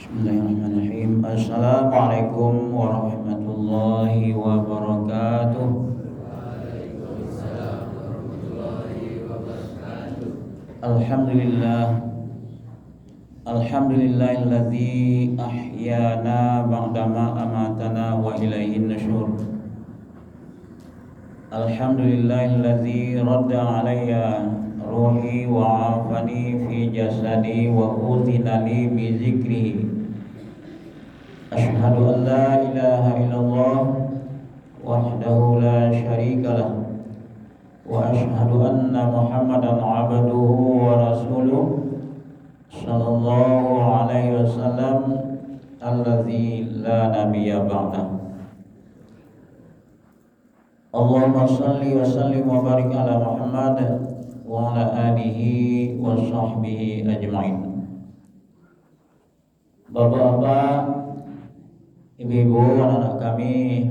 Bismillahirrahmanirrahim. Assalamualaikum warahmatullahi wabarakatuh. Alhamdulillah. Alhamdulillahilladzi ahyana ba'dama amatana wa ilaihin nusyur. Alhamdulillahilladzi radda alayya ruhi wa afani fi jasadi wa udhina li bi zikrihi. Ashhadu an la ilaha illallah wahdahu la syarika lah wa ashhadu anna Muhammadan abduhu wa rasuluh sallallahu alaihi wasallam allazi la nabiyya ba'dah. Allahumma salli wa sallim wa barik ala Muhammad wa ala alihi wa sahbihi ajma'in. Bapak-bapak, ibu-ibu, anak-anak kami,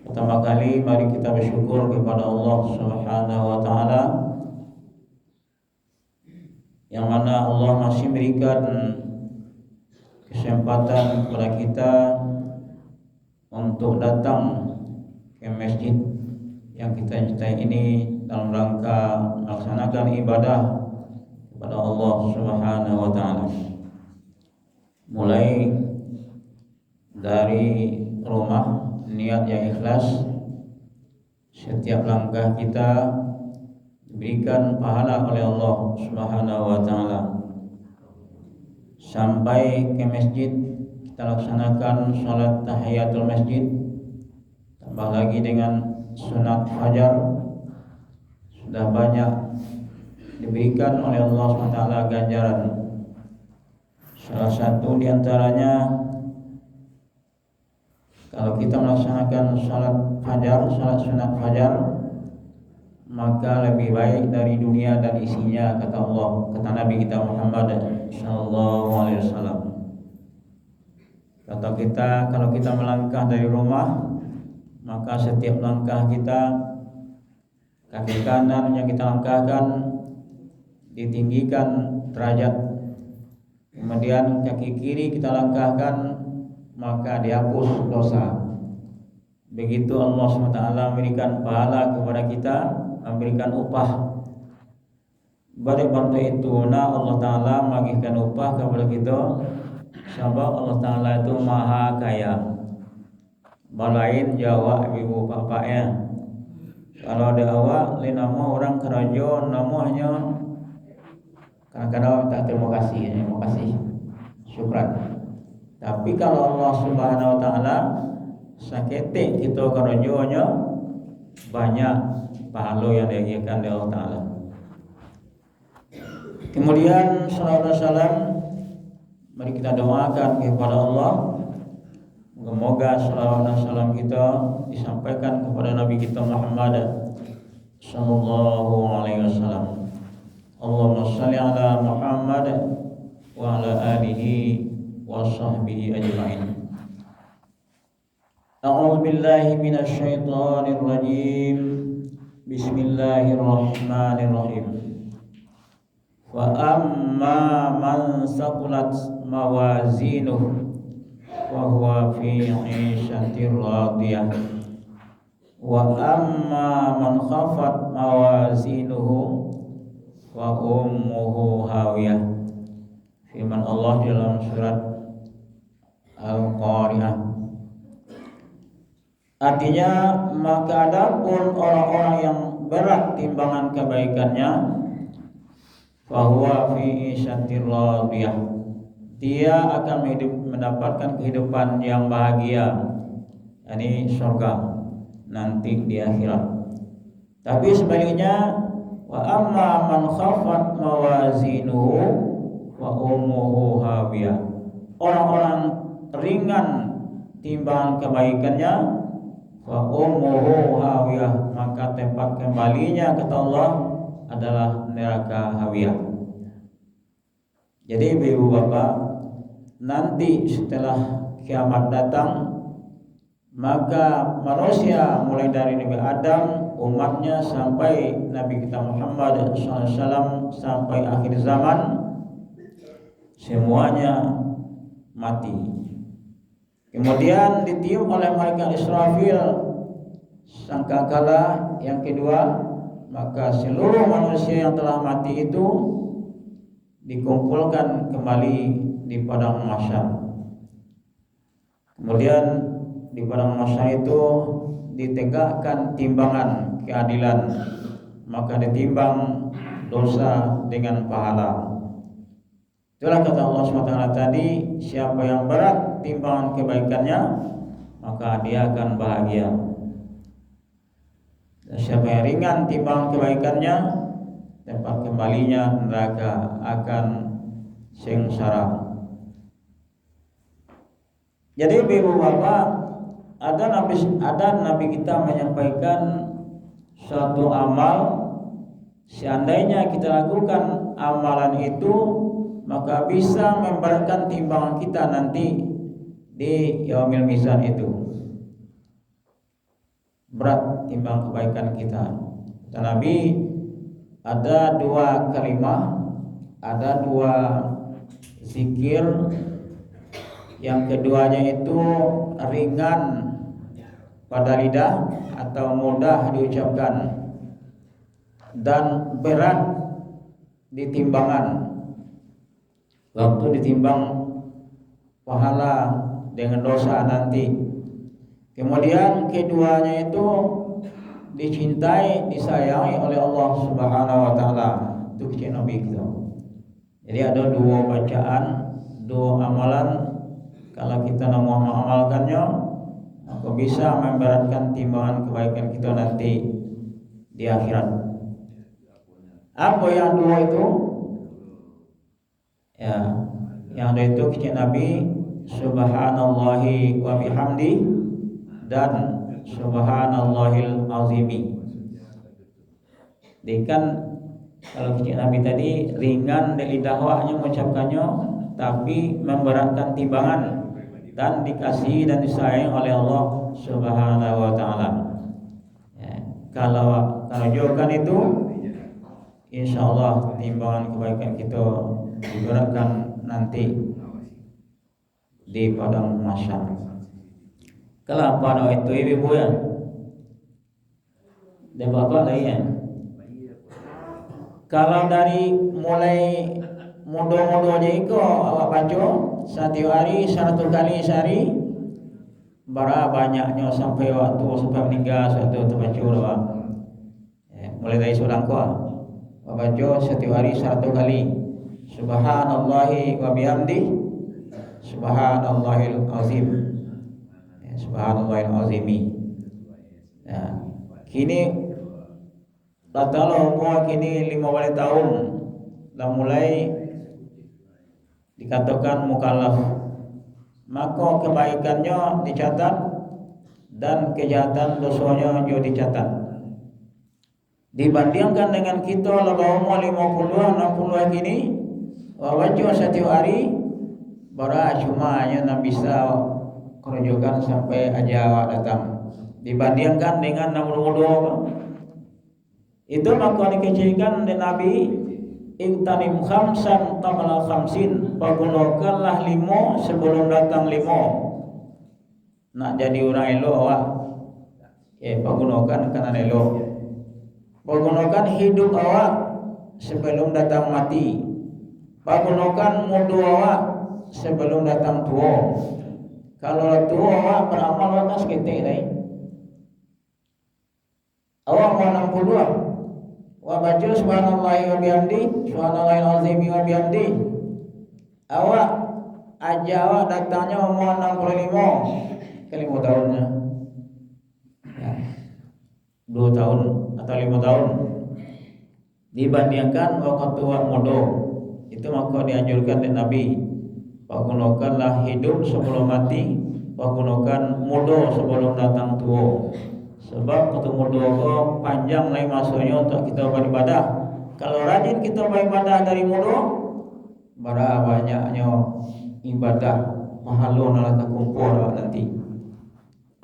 pertama kali mari kita bersyukur kepada Allah Subhanahu wa taala yang mana Allah masih berikan kesempatan kepada kita untuk datang ke masjid yang kita cintai ini dalam rangka melaksanakan ibadah kepada Allah Subhanahu wa taala. Mulai dari rumah, niat yang ikhlas, setiap langkah kita diberikan pahala oleh Allah Subhanahu wa taala. Sampai ke masjid kita laksanakan salat tahiyatul masjid, tambah lagi dengan sunat fajar, sudah banyak diberikan oleh Allah Subhanahu wa taala ganjaran. Salah satu di antaranya, kalau kita melaksanakan salat fajar, salat sunat fajar, maka lebih baik dari dunia dan isinya, kata Allah, kata Nabi kita Muhammad sallallahu alaihi wasallam. Kata kita, kalau kita melangkah dari rumah, maka setiap langkah kita, kaki kanan yang kita langkahkan ditinggikan derajat. Kemudian kaki kiri kita langkahkan, maka dihapus dosa. Begitu Allah SWT memberikan pahala kepada kita, memberikan upah. Balik bantu itu, Allah Ta'ala memberikan upah kepada kita, sebab Allah Ta'ala itu maha kaya. Balain Jawa ibu bapaknya. Kalau ada awak, nama orang kerajon, namanya kadang-kadang minta terima kasih, syukran. Tapi kalau Allah Subhanahu wa taala sakete kita kerajonnya, banyak pahala yang diberikan oleh Allah Ta'ala. Kemudian salawat dan salam mari kita doakan kepada Allah, semoga salawat dan salam kita disampaikan kepada Nabi kita Muhammad sallallahu alaihi wasallam. Allahumma shalli ala Muhammad wa ala alihi wa sahbihi ajma'in. A'udzu billahi minasy syaithanir rajim. Bismillahirrahmanirrahim. Wa amma man saqulat mawazinuhu wa huwa fi 'ishatir radiyah. Wa amma man khafat mawazinuhu wa ummuhu hawiyah. Firman Allah dalam surat Al-Qari'ah. Artinya, maka adapun orang-orang yang berat timbangan kebaikannya, fahuwa fi isyatir radiyah, dia akan mendapatkan kehidupan yang bahagia, yakni surga nanti di akhirat. Tapi sebaliknya, wa amma man khafat mawazinuhu wa ummuhu hawiyah, orang-orang ringan timbangan kebaikannya, wa ummuhu hawiyah, maka tempat kembalinya, kata Allah, adalah neraka hawiyah. Jadi ibu bapak, nanti setelah kiamat datang, maka manusia mulai dari Nabi Adam, umatnya, sampai Nabi kita Muhammad SAW, sampai akhir zaman, semuanya mati. Kemudian ditiup oleh malaikat Israfil sangkakala yang kedua, maka seluruh manusia yang telah mati itu dikumpulkan kembali di padang mahsyar. Kemudian di padang mahsyar itu ditegakkan timbangan keadilan, maka ditimbang dosa dengan pahala. Itulah kata Allah SWT tadi, siapa yang berat timbangan kebaikannya, maka dia akan bahagia. Dan siapa yang ringan timbangan kebaikannya, tempat kembalinya neraka, akan sengsara. Jadi ibu bapak, ada nabi kita menyampaikan suatu amal, seandainya kita lakukan amalan itu, maka bisa memberatkan timbangan kita nanti di yaumil mizan itu. Berat timbang kebaikan kita. Kata Nabi, ada dua kalimah, ada dua zikir. Yang keduanya itu ringan pada lidah atau mudah diucapkan dan berat di timbangan. Waktu ditimbang pahala dengan dosa nanti. Kemudian keduanya itu dicintai, disayangi oleh Allah Subhanahu wa taala. Itu kecil Nabi kita. Jadi ada dua bacaan, dua amalan, kalau kita mau mengamalkannya, maka bisa memberatkan timbangan kebaikan kita nanti di akhirat. Apa yang dua itu? Ya, yang ada itu kecil Nabi, subhanallahi wa bihamdi dan subhanallahil azimi. Jadi kan kalau kecil Nabi tadi ringan dari lidah hanya mengucapkannya, tapi memberatkan timbangan dan dikasihi dan disayang oleh Allah Subhanahu wa taala. Ya, kalau jauhkan itu, insyaallah timbangan kebaikan kita diberatkan nanti di padang mahsyar. Kalau pada itu ibu ya, dan bapak lagi ya. Kalau dari mulai muda-muda aja iko awak baca satu hari 100 kali sehari, bara banyaknya sampai waktu sampai meninggal satu terbaca doa. Mulai dari seorang ko, baca satu hari 100 kali. Subhanallahi wa bihamdi, subhanallahil azim, subhanallahil azimi. Ya, kini Tahu kini 15 tahun dah mulai dikatakan mukallaf, maka kebaikannya dicatat dan kejahatan dosanya juga dicatat. Dibandingkan dengan kita umur 50-60 kini, wajib satu hari bara cuma hanya bisa kerjakan sampai aja datang. Dibandingkan dengan 60 itu maka dikecilkan oleh Nabi, iktanim khamsan qabla khamsin, pergunakanlah 5 sebelum datang 5. Nak jadi orang elok awak, pergunakan karena elok. Pergunakan hidup awak sebelum datang mati. Pergunakan muda awak sebelum datang tua. Kalau tua awak beramal atas ketik lain, awak mau 62 wa baca subhanallahi wa bihamdi, subhanallahil azim wa bihamdi. Awak aja awak datangnya umur 65 ke 5 tahunnya. Ya. 2 tahun atau 5 tahun. Dibandingkan waktu tua muda. Itu maka dianjurkan oleh Nabi, pergunakanlah hidup sebelum mati, pergunakan muda sebelum datang tua. Sebab ketemu dua panjang lain masanya untuk kita beribadah. Kalau rajin kita beribadah dari muda, bara banyaknya ibadah pahala nak terkumpul nanti.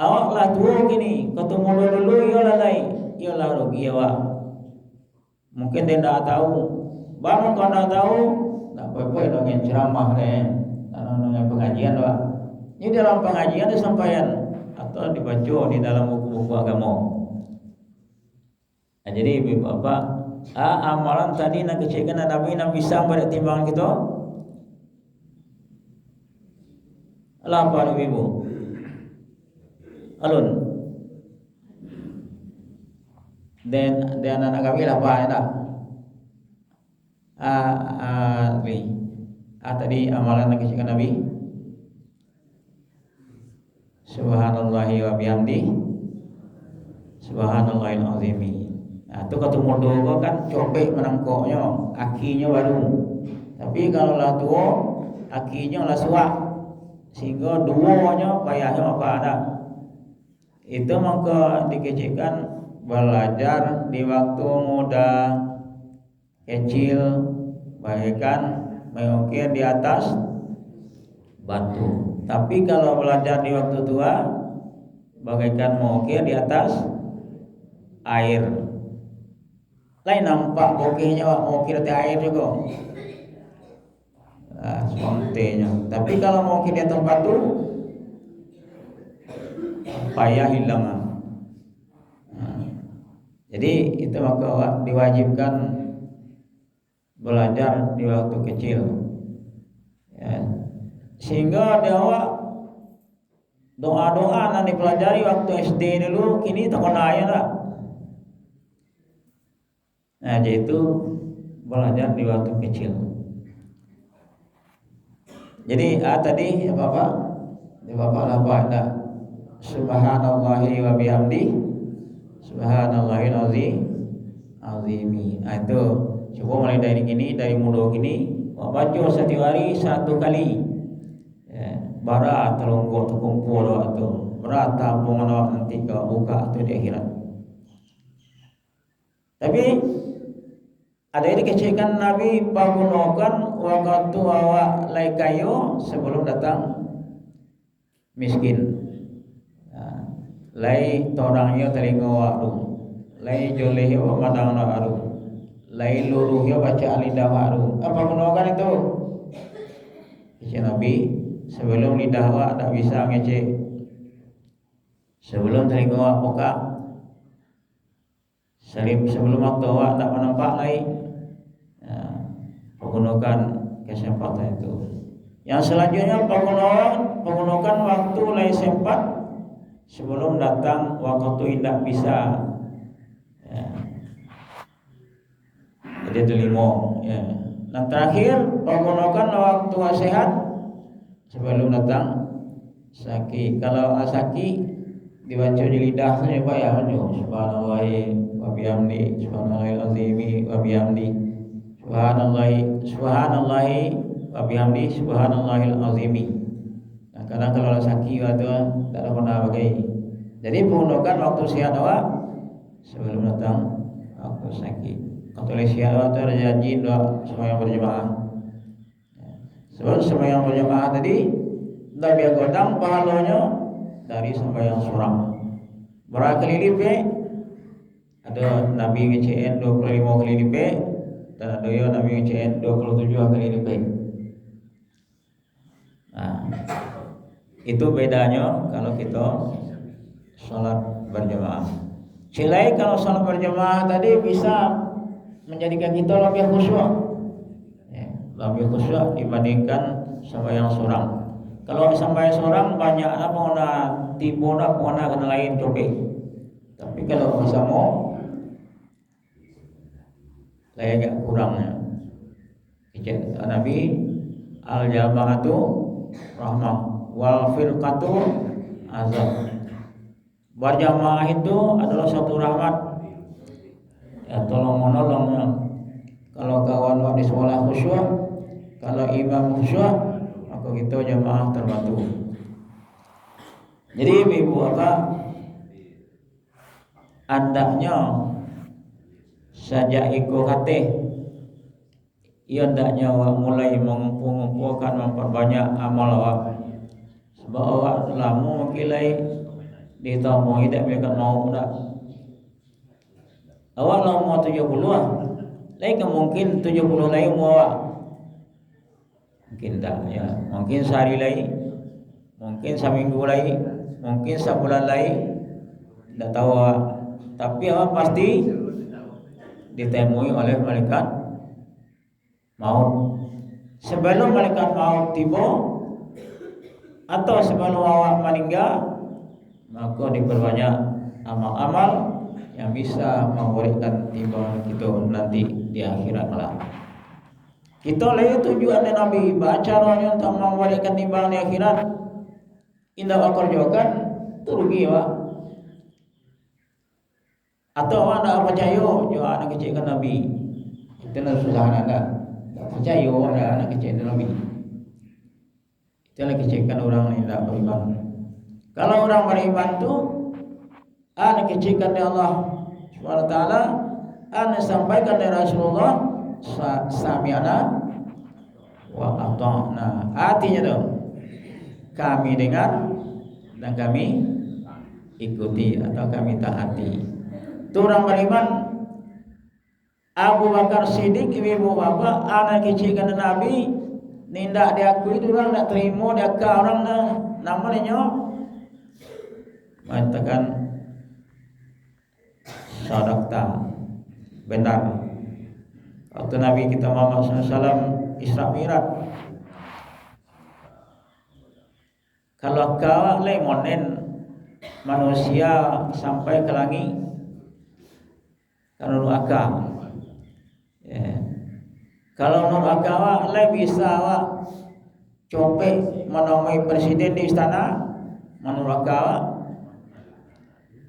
Awaklah tua gini, ketemu dulu ialah lain, ialah rugi awak. Mungkin dia tak tahu. Bang kau tak tahu, tak apa-apa dengan ceramah ni, dengan pengajian. pengajian Pak. Ini dalam pengajian disampaikan atau dibaca di dalam buku-buku agama. Nah, jadi ibu bapak, amalan tadi nak kecilkan Nabi bisa pada timbangan kita. Alah apa ibu? Alun. Dan anak kami lah apa ya? Tadi amalan nak kecilkan Nabi. Subhanallahi wa bihamdi Subhanallahil azimi. Nah, itu ketemu doa kan copek menangkoknya, akinya baru. Tapi kalau lah tua, akinya lah suak. Sehingga duanya payahnya apa ada. Itu maka dikecilkan belajar di waktu muda kecil, bagaikan mengukir di atas batu. Tapi kalau belajar di waktu tua, bagaikan mengukir di atas air. Lain nampak bokehnya mengukir di air juga. Spontenya. Tapi kalau mengukir di atas batu, payah hilang. Jadi itu maka diwajibkan belajar di waktu kecil. Ya. Sehingga doa-doa yang dipelajari waktu SD dulu kini tak kena lah. Nah, yaitu belajar di waktu kecil. Jadi tadi ya Bapak, apa ada Subhanallahi wa bihamdi Subhanallahil azimi. Nah, itu coba mulai dari gini, dari mudah gini, baca setiap hari 1 kali. Bara terunggu terkumpul atau berat tabung nanti ke buka atau di akhirat. Tapi ada yang dikecilkan Nabi pagunokan waktu awak lai kayu sebelum datang miskin. Lai torangnya telinga waktu, lai joleh madang waru, lai luruhnya baca alidah waru. Apa gunokan itu? Kecil Nabi. Sebelum lidah awak tak bisa ngecek, sebelum telinga awak buka, sebelum waktu awak tak menampak lagi, menggunakan kesempatan itu. Yang selanjutnya menggunakan waktu lagi sempat sebelum datang waktu tidak bisa. Jadi itu 5. Dan terakhir menggunakan waktu sehat sebelum datang sakit. Kalau sakit dibaca di lidah saja Pak ya, Subhanallahi wa bihamdi Subhanallahil azimi wa bihamdi Subhanallahi wa bihamdi Subhanallahil azimi. Nah, kadang kalau sakit itu tak ada pernah pakai. Jadi menggunakan waktu sehat awak sebelum datang waktu sakit. Kalau sehat awak itu ada janji doa sembahyang berjamaah. Sebab sembahyang berjamaah tadi Nabi godang pahalanya dari sembahyang seorang. Berakali lipat ada Nabi ngecen 25 kali lipat dan ada yang Nabi ngecen 27 kali lipat. Nah, itu bedanya kalau kita sholat berjamaah. Selain kalau sholat berjamaah tadi bisa menjadikan kita lebih khusyuk. Lebih khusyuk dibandingkan sembahyang seorang. Kalau sembahyang seorang banyaklah pengguna tipu nak pengguna kena lain copek. Tapi kalau bersama lain agak kurangnya. Nabi al-jama'atu rahmah wal firqatu azab. Berjamaah itu adalah satu rahmat. Ya, tolong menolongnya. Kalau kawan di sekolah khusyuk, kalau imam khusyuk, maka kita jamaah terbantu. Jadi ibu bapak, andaknya saja ikut hati, ia andaknya awak mulai mengumpulkan memperbanyak amal awak. Sebab awak lama mengkilai ditamu tidak mereka mau dah. Awak lama 70 lah. Lain mungkin 70 lain awak. Mungkin tak ya, mungkin sehari lagi, mungkin seminggu lagi, mungkin sebulan lagi, tidak tahu. Tapi pasti ditemui oleh malaikat maut. Sebelum malaikat maut tiba atau sebelum awak meninggal, maka diperbanyak amal-amal yang bisa memberikan timbangan kita nanti di akhirat kelak. Kita lihat tujuan Nabi baca rohnya untuk memberikan timbangan di akhirat. Indah akal jokan tu rugi wak. Atau awak nak percaya jo anak kecil kan Nabi. Itu nak susah nak percaya ada anak kecil kan Nabi. Itu lagi kecilkan orang yang tidak beriman. Kalau orang beriman tu anak kecilkan dari Allah SWT, anak sampaikan dari Rasulullah, sami'na wa ata'na. Artinya tu kami dengar dan kami ikuti atau kami taati. Itu orang beriman. Abu Bakar Siddiq ibu bapa anak kecilkan Nabi, nindak diakui itu orang tak terima dia ke orang namanya mengatakan sadaqta, benar. Waktu Nabi kita Muhammad SAW Isra Mi'raj, kalau kau lemonen manusia sampai ke langit kalau akal ya. Kalau nur agama bisa copet menemui presiden di istana menurut agama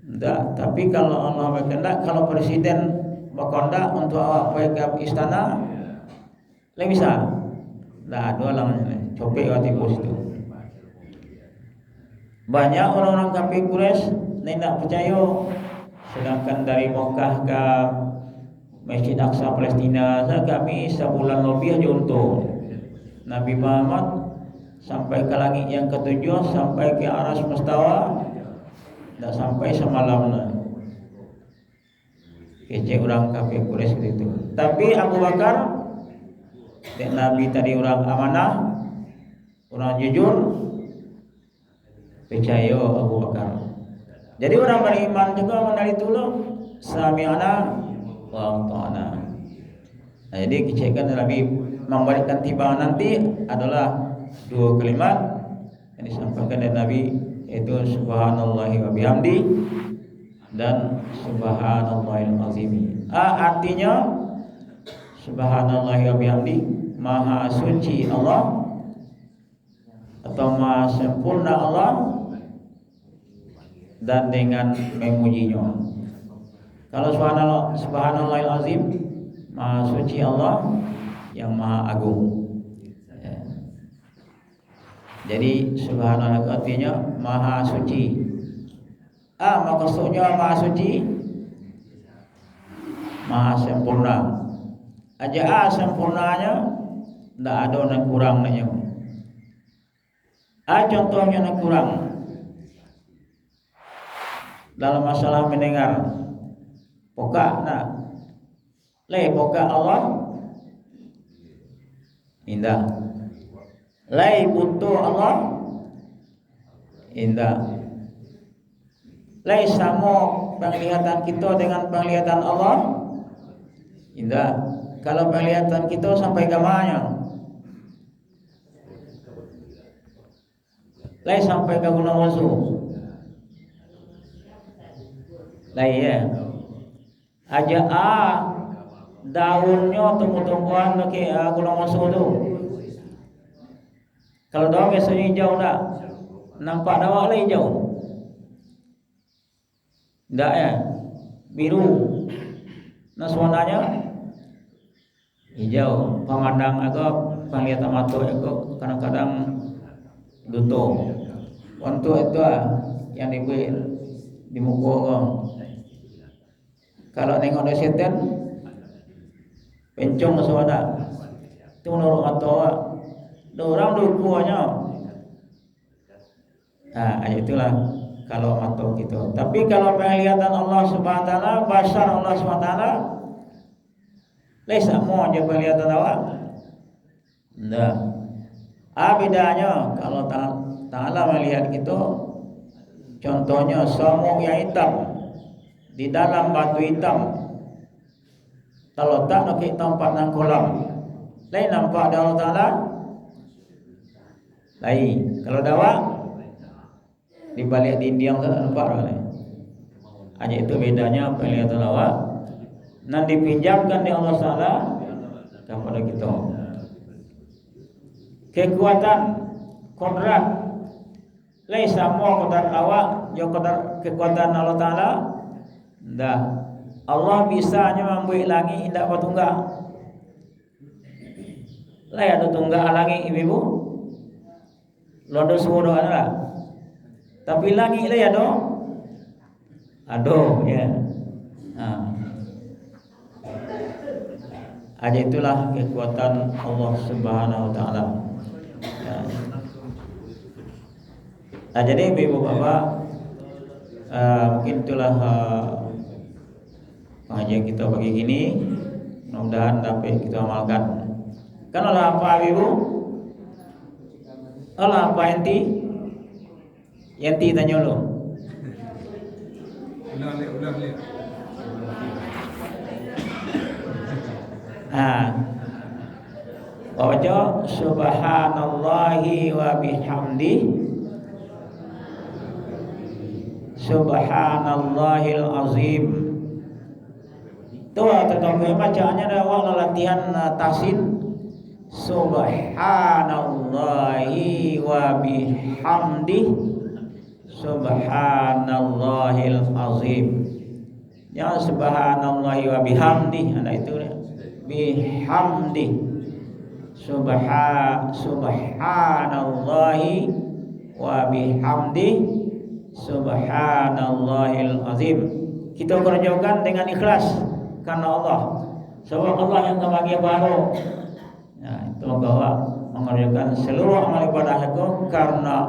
tidak. Tapi kalau Allah berkehendak, kalau presiden berkehendak untuk awak pergi ke istana bisa. Tidak ada namanya copet waktu itu situ. Banyak orang-orang kafir Quraisy tidak percaya. Sedangkan dari Mekah ke Masjid Aqsa Palestina kami sebulan lebih aja untuk Nabi Muhammad sampai ke langit yang ketujuh, sampai ke aras mustawa, tidak sampai semalam. Kecil orang kafir Quraisy itu. Tapi Abu Bakar, Nabi tadi orang amanah, orang jujur, percaya Abu Bakar. Jadi orang beriman juga mengenali dulu sami'na wa ata'na. Nah, jadi kecilkan Nabi memberikan timbangan nanti adalah dua kalimat yang disampaikan dari Nabi, yaitu subhanallahi wa bihamdi dan subhanallahil azim. Artinya subhanallahi wa bihamdi, maha suci Allah atau maha sempurna Allah dan dengan memujinya. Kalau subhanallahil azim, maha suci Allah yang maha agung ya. Jadi subhanallah artinya maha suci. Maksudnya maha suci, maha sempurna. Aja sempurnanya tidak ada yang kurang nanya. Contohnya yang kurang dalam masalah mendengar, pokok pokok Allah indah, butuh Allah indah, sama penglihatan kita dengan penglihatan Allah indah. Kalau penglihatan kita sampai ke mana, sampai ke Gunung Wasu, ya. Aja daunnya tumbuh-tumbuhan ke Gunung Wasu tu. Kalau daun biasanya hijau tak, nampak daun lah hijau, tak ya, biru. Nah warnanya hijau. Pemandang agak penglihatan mata agak kadang-kadang duto. Untuk itu yang dibuat di muka orang. Kalau nengok ada setan, pencong suara. Itu menurut mata orang dukunya. Itulah kalau mata kita. Tapi kalau penglihatan Allah Subhanahu wa taala, basar Allah Subhanahu wa taala, sama aja penglihatan awak. Nah, Bedanya kalau Ta'ala melihat itu, contohnya semut yang hitam di dalam batu hitam terletak di tempat nang kolam. Lain nampak ada Allah Ta'ala? Lain. Kalau dawa di balik dinding tu nampak tak? Hanya itu bedanya apa yang Allah. Nan dipinjamkan di Allah Ta'ala kepada kita. Kekuatan, kodrat, lain sama kodrat awak, yang kodrat kekuatan Allah Ta'ala. Dah, Allah bisanya membuat langit tidak bertunggak. Lain ada tunggak langit ibu, lodo semua ada. Tapi langit lain ada, ya. Aja itulah kekuatan Allah Subhanahu Wa Taala. Jadi ibu bapak, mungkin itulah pengajian kita pagi ini. Mudah-mudahan dapat kita amalkan. Kan olah apa ibu? Olah apa enti? Enti tanya lo. Ulang. Baca subhanallahi wa bihamdi, subhanallahil azim. Tuh tetapi bacaannya ada awal latihan tahsin. Subhanallahi wa bihamdi, subhanallahil azim. Yang subhanallahi wa bihamdi, ada itu bihamdi. Subhanallahi wa bihamdi, subhanallahil azim. Kita kerjakan dengan ikhlas karena Allah. Sebab Allah yang kebagi baru. Itu bahwa mengerjakan seluruh amal ibadah itu karena